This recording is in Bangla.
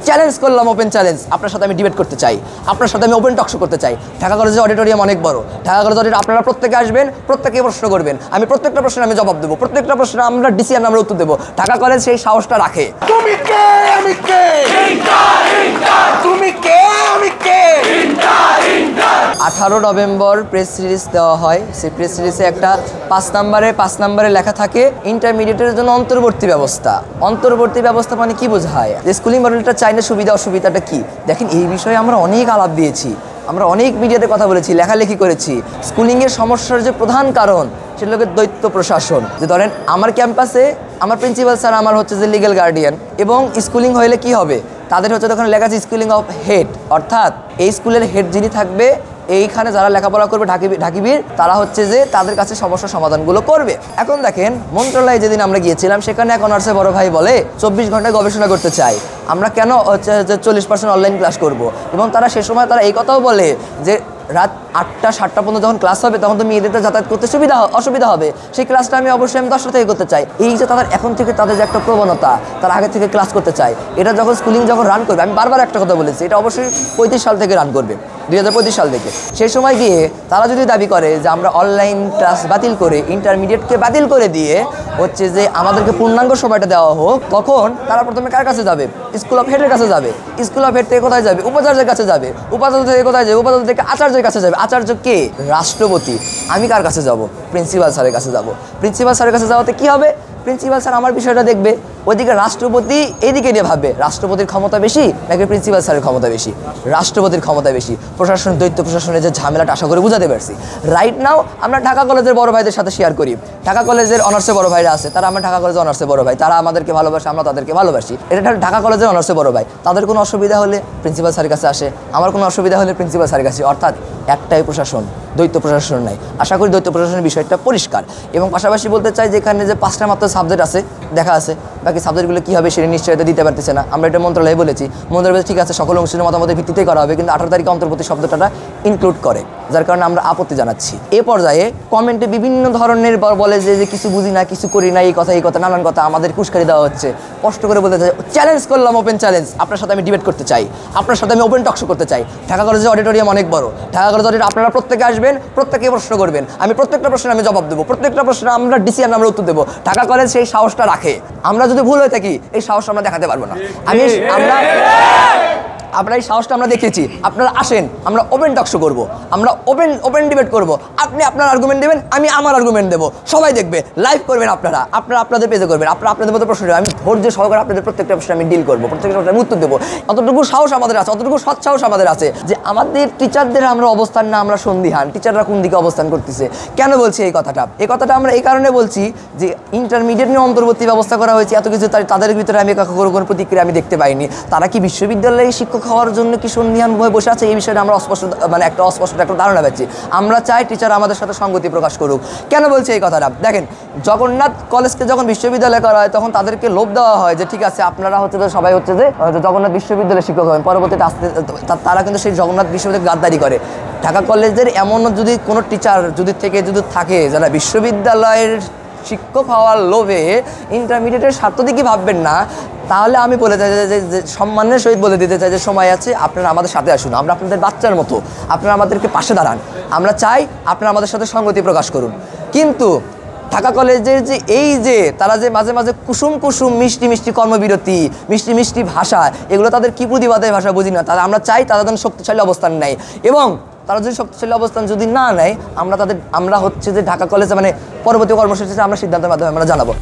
চ্যালেঞ্জ করলাম, ওপেন চ্যালেঞ্জ। আপনার সাথে আমি ডিবেট করতে চাই, আপনার সাথে আমি ওপেন টক শো করতে চাই। ঢাকা কলেজের অডিটোরিয়াম অনেক বড়। ঢাকা কলেজ অডিটোরিয়াম আপনারা প্রত্যেকে আসবেন, প্রত্যেকে প্রশ্ন করবেন, আমি প্রত্যেকটা প্রশ্নের আমি জবাব দেবো, প্রত্যেকটা প্রশ্ন আমরা ডিসিশন আমরা উত্তর দেবো। ঢাকা কলেজ সেই সাহসটা রাখে। তুমি কে আমি কে, তুমি কে আমি কে। 18 নভেম্বর প্রেস রিলিজ দেওয়া হয়। সেই প্রেস রিলিজে একটা 5 নম্বরে লেখা থাকে ইন্টারমিডিয়েটের জন্য অন্তর্বর্তী ব্যবস্থা। অন্তর্বর্তী ব্যবস্থা মানে কি বোঝায়? যে স্কুলিং মডেলটা চাই না, সুবিধা অসুবিধাটা কি? দেখেন, এই বিষয়ে আমরা অনেক আলাপ দিয়েছি, আমরা অনেক মিডিয়াতে কথা বলেছি, লেখালেখি করেছি। স্কুলিংয়ের সমস্যার যে প্রধান কারণ সেটা হলো দ্বৈত প্রশাসন। যে ধরেন আমার ক্যাম্পাসে আমার প্রিন্সিপাল স্যার আমার হচ্ছে যে লিগ্যাল গার্ডিয়ান, এবং স্কুলিং হইলে কি হবে, তাদের হচ্ছে তখন লেখা আছে স্কুলিং অফ হেড, অর্থাৎ এই স্কুলের হেড যিনি থাকবে, এইখানে যারা লেখাপড়া করবে ঢাকিবির, তারা হচ্ছে যে তাদের কাছে সমস্যার সমাধানগুলো করবে। এখন দেখেন, মন্ত্রণালয়ে যেদিন আমরা গিয়েছিলাম সেখানে এক অনার্সে বড় ভাই বলে 24 ঘন্টায় গবেষণা করতে চাই, আমরা কেন হচ্ছে 40% অনলাইন ক্লাস করব। এবং তারা সে সময় তারা এই কথাও বলে যে রাত 8টা 7টা পর্যন্ত যখন ক্লাস হবে তখন তো মেয়েদের যাতায়াত করতে অসুবিধা হবে, সেই ক্লাসটা আমি অবশ্যই 10টা থেকে করতে চাই। এই যে তাদের এখন থেকে তাদের যে একটা প্রবণতা, তারা আগে থেকে ক্লাস করতে চায়, এটা যখন স্কুলিং যখন রান করবে, আমি বারবার একটা কথা বলেছি, এটা অবশ্যই 35 সাল থেকে রান করবে, 2025 সাল থেকে। সেই সময় গিয়ে তারা যদি দাবি করে যে আমরা অনলাইন ক্লাস বাতিল করে ইন্টারমিডিয়েটকে বাতিল করে দিয়ে হচ্ছে যে আমাদেরকে পূর্ণাঙ্গ সময়টা দেওয়া হোক, তখন তারা প্রথমে কার কাছে যাবে? স্কুল অফ হেডের কাছে যাবে। স্কুল অফ হেড থেকে কোথায় যাবে? উপাচার্যের কাছে যাবে। উপাচার্য থেকে কোথায় যাবে? উপাচার্য থেকে আচার্যের কাছে যাবে। আচার্য কে? রাষ্ট্রপতি। আমি কার কাছে যাব? প্রিন্সিপাল স্যারের কাছে যাব। প্রিন্সিপাল স্যারের কাছে যাওয়াতে কি হবে? প্রিন্সিপাল স্যার আমার বিষয়টা দেখবে, ওইদিকে রাষ্ট্রপতি এইদিকে নিয়ে ভাববে রাষ্ট্রপতির ক্ষমতা বেশি নাকি প্রিন্সিপাল স্যারের ক্ষমতা বেশি? রাষ্ট্রপতির ক্ষমতা বেশি। প্রশাসন, দ্বৈত প্রশাসনের যে ঝামেলাটা আশা করে বুঝাতে পারছি। রাইট নাও আমরা ঢাকা কলেজের বড় ভাইদের সাথে শেয়ার করি, ঢাকা কলেজের অনার্সে বড় ভাইরা আছে, তারা আমরা ঢাকা কলেজের অনার্সে বড় ভাই, তারা আমাদেরকে ভালোবাসে, আমরা তাদেরকে ভালোবাসি। এটা ঢাকা কলেজের অনার্সে বড় ভাই, তাদের কোনো অসুবিধা হলে প্রিন্সিপাল স্যারের কাছে আসে, আমার কোনো অসুবিধা হলে প্রিন্সিপাল স্যারের কাছে। অর্থাৎ একটাই প্রশাসন, দ্বৈত প্রশাসন নাই। আশা করি দ্বৈত প্রশাসনের বিষয়টা পরিষ্কার। এবং পাশাপাশি বলতে চাই যে এখানে যে 5টা মাত্র সাবজেক্ট আছে দেখা আছে, বাকি সাবজেক্টগুলো কী হবে সেটা নিশ্চয়তা দিতে পারতেছে না। আমরা এটা মন্ত্রণালয়ে বলেছি, মন্ত্রণালয় ঠিক আছে সকল অংশের মতামতের ভিত্তিতেই করা হবে, কিন্তু 18 তারিখে অন্তর্বর্তী শব্দটা ইনক্লুড করে, যার কারণে আমরা আপত্তি জানাচ্ছি। এ পর্যায়ে কমেন্টে বিভিন্ন ধরনের বলে যে কিছু বুঝি না, কিছু করি না, এই কথা নানান কথা আমাদের উস্কানি দেওয়া হচ্ছে। কষ্ট করে বলতে চাই, চ্যালেঞ্জ করলাম, ওপেন চ্যালেঞ্জ। আপনার সাথে আমি ডিবেট করতে চাই, আপনার সাথে আমি ওপেন টক শো করতে চাই। ঢাকা কলেজের অডিটোরিয়াম অনেক বড়। ঢাকা কলেজ অডিটোরিয়াম আপনারা প্রত্যেকে আসবেন, প্রত্যেকে প্রশ্ন করবেন, আমি প্রত্যেকটা প্রশ্নের আমি জবাব দেবো, প্রত্যেকটা প্রশ্ন আমরা ডিসিশন আমরা উত্তর দেবো। ঢাকা কলেজ সেই সাহসটা রাখে। আমরা যদি ভুল হয়ে থাকি এই সাহস আমরা দেখাতে পারবো না। আপনার এই সাহসটা আমরা দেখেছি। আপনারা আসেন, আমরা ওপেন টক শো করবো, আমরা ওপেন ডিবেট করবো। আপনি আপনার আর্গুমেন্ট দেবেন, আমি আমার আর্গুমেন্ট দেবো, সবাই দেখবে, লাইভ করবেন, আপনারা আপনাদের পেজে করবেন, আপনাদের মতো প্রশ্ন দেবেন। আমি ধৈর্য সহকারে আপনাদের প্রত্যেকটা প্রশ্ন আমি ডিল করবো, প্রত্যেকটা প্রশ্ন আমি উত্তর দেবো। অতটুকু সাহস আমাদের আছে, অতটুকু সৎ সাহস আমাদের আছে যে আমাদের টিচারদের আমরা অবস্থান না আমরা সন্দিহান, টিচাররা কোন দিকে অবস্থান করতেছে। কেন বলছি এই কথাটা আমরা এই কারণে বলছি যে ইন্টারমিডিয়েট নিয়ে অন্তর্বর্তী ব্যবস্থা করা হয়েছে, এত কিছু তাদের ভিতরে আমি কোনো প্রতিক্রিয়া আমি দেখতে পাইনি। তারা কি বিশ্ববিদ্যালয়ে শিক্ষক হওয়ার জন্য কি সন্ধিহান হয়ে বসে আছে, এই বিষয়টা আমরা অস্পষ্ট একটা ধারণা পাচ্ছি। আমরা চাই টিচার আমাদের সাথে সঙ্গতি প্রকাশ করুক। কেন বলছি এই কথাটা? দেখেন, জগন্নাথ কলেজকে যখন বিশ্ববিদ্যালয় করা হয় তখন তাদেরকে লোভ দেওয়া হয় যে ঠিক আছে আপনারা হচ্ছে যে সবাই হচ্ছে যে জগন্নাথ বিশ্ববিদ্যালয়ের শিক্ষক হবেন, পরবর্তীতে আসতে তারা কিন্তু সেই জগন্নাথ বিশ্ববিদ্যালয় গাদ্দারি করে। ঢাকা কলেজের এমন যদি কোনো টিচার যদি থাকে যারা বিশ্ববিদ্যালয়ের শিক্ষক হওয়ার লোভে ইন্টারমিডিয়েটের স্বার্থ দিকে ভাববেন না, তাহলে আমি বলে চাই যে সম্মানের সহিত বলে দিতে চাই যে সময় আছে, আপনারা আমাদের সাথে আসুন, আমরা আপনাদের বাচ্চার মতো, আপনারা আমাদেরকে পাশে দাঁড়ান। আমরা চাই আপনারা আমাদের সাথে সঙ্গতি প্রকাশ করুন। কিন্তু ঢাকা কলেজের যে এই যে তারা যে মাঝে মাঝে কুসুম মিষ্টি কর্মবিরতি, মিষ্টি ভাষা, এগুলো তাদের কি প্রতিবাদের ভাষা বুঝি না। আমরা চাই তারা যেন শক্তিশালী অবস্থান নেয়, এবং তারা যদি শক্তিশালী অবস্থান যদি না নেয় আমরা হচ্ছে যে ঢাকা কলেজে পরবর্তী কর্মসূচিতে আমরা সিদ্ধান্তের মাধ্যমে আমরা জানাবো।